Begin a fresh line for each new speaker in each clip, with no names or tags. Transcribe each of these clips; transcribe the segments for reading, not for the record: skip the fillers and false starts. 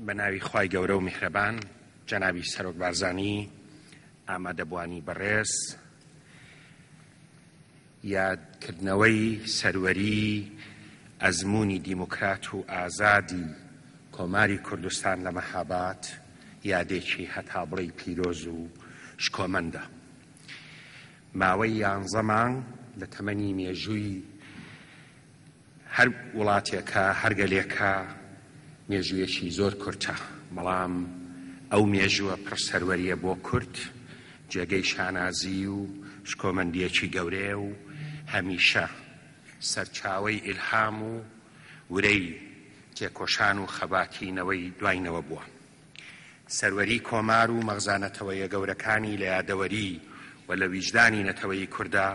بەناوی خوای گەورە و میهرەبان جەنابی سەرۆک بارزانی ئامادەبوانی بەڕێز یادکردنەوەی سەروەری ئەزموونی دیموکرات و ئازادی کۆماری کوردستان لە مەهاباد یادێکی هەتا بڵێ پیرۆز و شکۆمەندە. ماوەی 11 مانگ لە تەمەنی مێژووی هەر وڵاتێکە هەر گەلێکە مێژوویەکی زۆر کورتە، بەڵام ئەو مێژووە پڕسەروەریە بۆ کورد جێگەی شانازی و شکۆمەندیەکی گەورەیە و هەمیشە سەرچاوەی ئیلهام و ورەی تێکۆشان و خەباتینەوەی دوایینەوە بووە. سەروەری کۆمار و مەغزانەتەوەیە گەورەکانی لە یادەوەری و لە ویجدانی نەتەوەی کووردا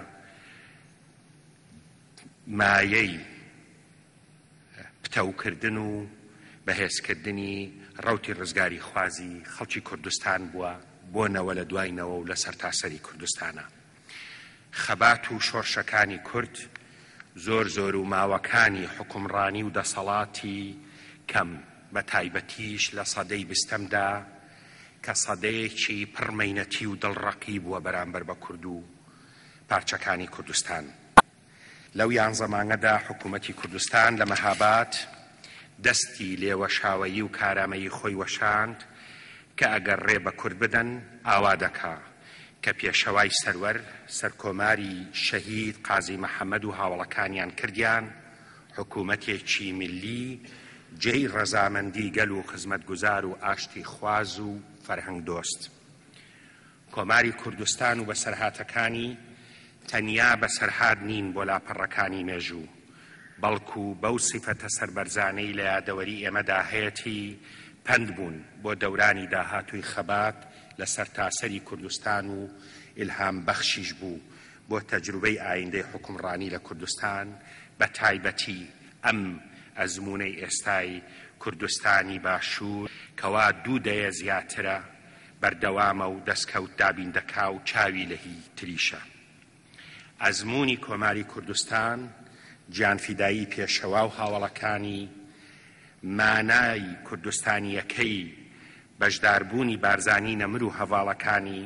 مایەی پتەوکردن و بەهێزکردنی ڕەوتی ڕزگاری خوازی خەڵکی کوردستان بووە بۆنەوە لە دوایینەوە و لە سەرتاسەری کوردستانە. خەبات و شۆڕشەکانی کورد زۆر و ماوەکانی حکومڕانی و دەسەڵاتی کەم بە تایبەتیش لە سەدەی 20دا کە سەدەیەکی پڕمەینەتی و دڵڕەقی بووە بەرامبەر بە کورد و پارچەکانی کوردستان. لەو 11 مانگەدا حکوومەتی کوردستان لە مەهاباد دەستی لێوەشاوەیی و کارامەیی خۆی وەشاند کە ئەگەر ڕێ بە کورد بدەن ئاوا دەکا کە پێشەوای سەروەر سەرکۆماری شەهید قازی مەحەممەد و هاوڵەکانیان کردیان حکوومەتێکی ملی جێی ڕەزامەندی گەل و خزمەتگوزار و ئاشتی خواز و فەرهەنگ دۆست. کۆماری کوردستان و بەسەرهاتەکانی تەنیا بەسەرهات نین بۆ لاپەڕەکانی مێژوو، بەڵکو بەو سیفەتە سەربەرزانەی لە یادەوەری ئێمەدا هەیەی پەند بوون بۆ دەورانی داهاتووی خەبات لە سەرتاسەری کوردستان و ئیلهام بەخشیش بوو بۆ تەجروبەی ئایندەی حکومڕانی لە کوردستان، بە تایبەتی ئەم ئەزموونەی ئێستای کوردستانی باشوور کەوا 2 دەیە زیاترە بەردەوامە و دەستکەوت دابیندەکا و چاوی لەهی تریشە. ئەزموونی کۆماری کوردستان گیانفیدایی پێشەوا و هاوڵەکانی مانای کوردستانیەکەی بەشداربوونی بارزانی نەمر و هەواڵەکانی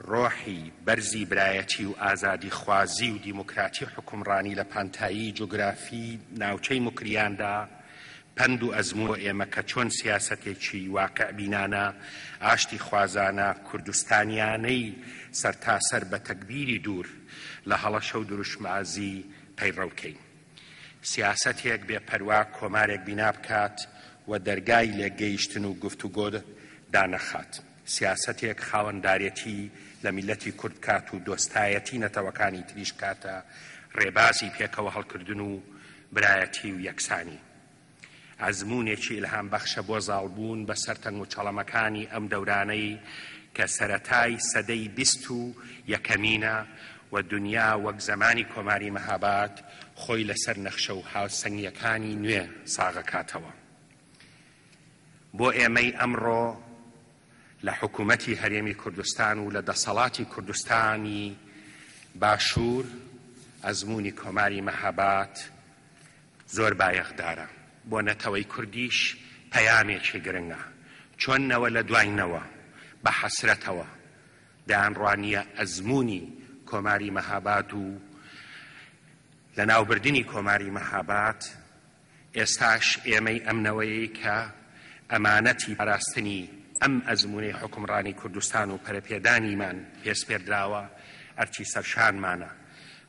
ڕۆحی بەرزی برایەتی و ئازادی خوازی و دیموکراتی حکومڕانی لە پانتایی جۆگرافی ناوچەی مکریاندا پەند و ئەزموو ئێمە کە چۆن سیاسەتێکی واقع بینانە ئاشتی خوازانە کوردستانیانەی سەرتاسەر بە تەکبیری دوور لە هەڵەشە و دروشمازی پەیڕەوکەین. سیاسەتێک بێپەروا کۆمارێک بینا بکات و دەرگای لێگەیشتن و گفتوگۆ دانەخات. سیاسەتێک خاوەندارێتی لە میلەتی کورد کات و دۆستایەتی نەتەوەکانی تریش کاتە ڕێبازی پێکەوە هەڵکردن و برایەتی و یەکسانی. ئەزموونێکی ئیلهام بەخشە بۆ زاڵبوون بەسەر تەنگ و چەڵەمەکانی ئەم دەورانەی کە سەرەتای سەدەی 21ەمینە و دنیا وەک زەمانی کۆماری مەهاباد خۆی لەسەر نەخشە و هاوسەنگیەکانی نوێ ساغەکاتەوە. بۆ ئێمەی ئەمڕۆ لە حکوومەتی هەرێمی کوردستان و لە دەسەڵاتی کوردستانی باشوور ئەزموونی کۆماری مەهاباد زۆر بایەخدارە. بۆ نەتەوەی کوردیش پەیامێکی گرنگە، چۆنەوە لە دوایینەوە بە حەسرەتەوە دایانڕوانیە ئەزموونی کۆماری مەهاباد و لە ناوبردنی کۆماری مەهاباد ئێستاش ئێمەی ئەمنەوەی کە ئەمانەتی پاراستنی ئەم ئەزموونەی حکومڕانی کوردستان و پەرەپێدانیمان پێسپێردراوە ئەرچی سەرشانمانە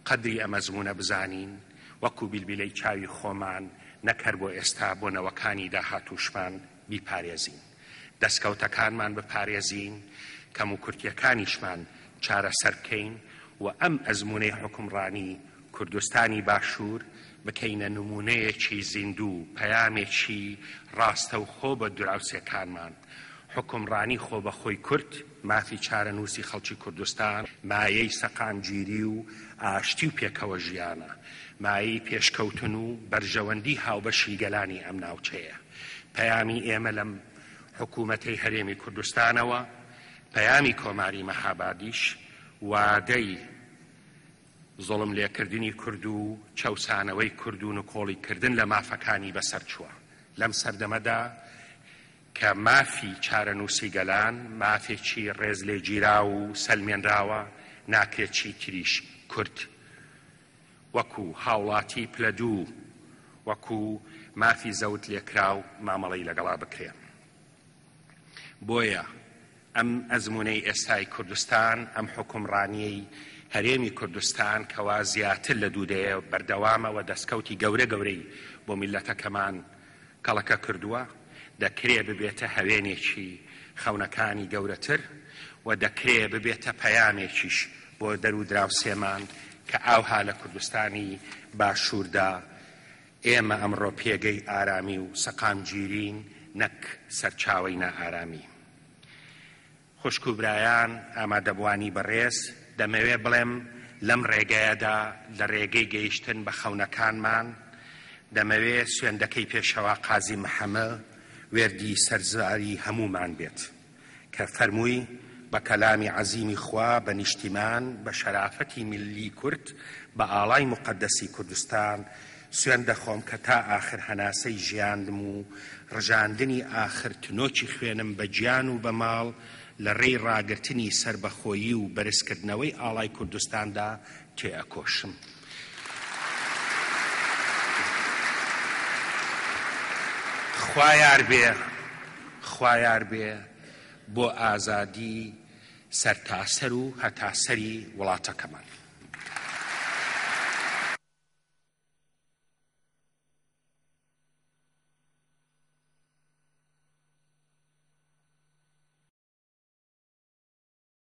قەدری ئەم ئەزموونە بزانین وەکو بیلبیلەی چاوی خۆمان نەکەر بۆ ئێستا بۆ نەوەکانی داهاتووشمان بیپارێزین، دەستکەوتەکانمان بپارێزین، کەم و کورتیەکانیشمان چارەسەر بکەین و ئەم ئەزموونەی حکومڕانی کوردستانی باشوور بکەینە نمونەیەکی زیندوو، پەیامێکی ڕاستە و خۆ بە دوراوسێکانمان. حکومڕانی خۆ بە خۆی کورد مافی چارەنووسی خەڵکی کوردستان، مایەی سەقامگیری و ئاشتی و پێکەوە ژیانە، مایەی پێشکەوتن و بەرژەوەندی هاوبەشی گەلانی ئەم ناوچەیە. پەیامی ئێمە لەم حکوومەتەی هەرێمی کوردستانەوە، پەیامی کۆماری مەهابادیش وادەی زۆڵم لێکردنی کورد و چەوسانەوەی کورد و نکۆڵیکردن لە مافەکانی بەسەر چووە. لەم سەردەمەدا کە مافی چارەنووسی گەلان مافێکی ڕێز لێ گیرا و سەلمێنراوە ناکرێت چی تریش کورد وەکو هاوڵاتی پلەدوو وەکو مافی زەوت لێکرا و مامەڵەی لەگەڵا بکرێ. بۆیە ئەم ئەزمونەی ئێستای کوردستان ئەم حکومڕانیەی هەرێمی کوردستان کەوا زیاتر لە دوودەیە بەردەوامەوە دەستکەوتی گەورەی بۆ میلەتەکەمان کەڵەکە کردووە دەکرێ ببێتە هەوێنێکی خەونەکانی گەورەتر و دەکرێ ببێتە پەیامێکیش بۆ دەرو دراوسێمان کە ئاوها لە کوردستانی باشووردا ئێمە ئەمڕۆ پێگەی ئارامی و سەقامگیرین نەک سەرچاوەی نائارامی. خوشک و برایان ئامادەبوانی بەڕێز دەمەوێ بڵێم لەم ڕێگەیەدا لە ڕێگەی گەیشتن بە خەونەکانمان دەمەوێ سوێندەکەی پێشەوا قازی محەممە وێردی سەرزاری هەمومان بێت کە فەرمووی بە کەلامی عەزیمی خوا بە نیشتیمان بە شەرافەتی ملی کورد بە ئاڵای مقەدەسی کوردستان سوێن دەخۆم کە تا ئاخر هەناسەی ژیاندم و ڕژاندنی ئاخر تنۆکی خوێنم بە گیان و بە ماڵ لە ڕێی ڕاگرتنی سربەخۆیی و بەرزکردنەوەی ئاڵای کوردستاندا تێئەکۆشم. خوا یار بێ بۆ ئازادی سەرتاسەر و هەتاسەری وڵاتەکەمان.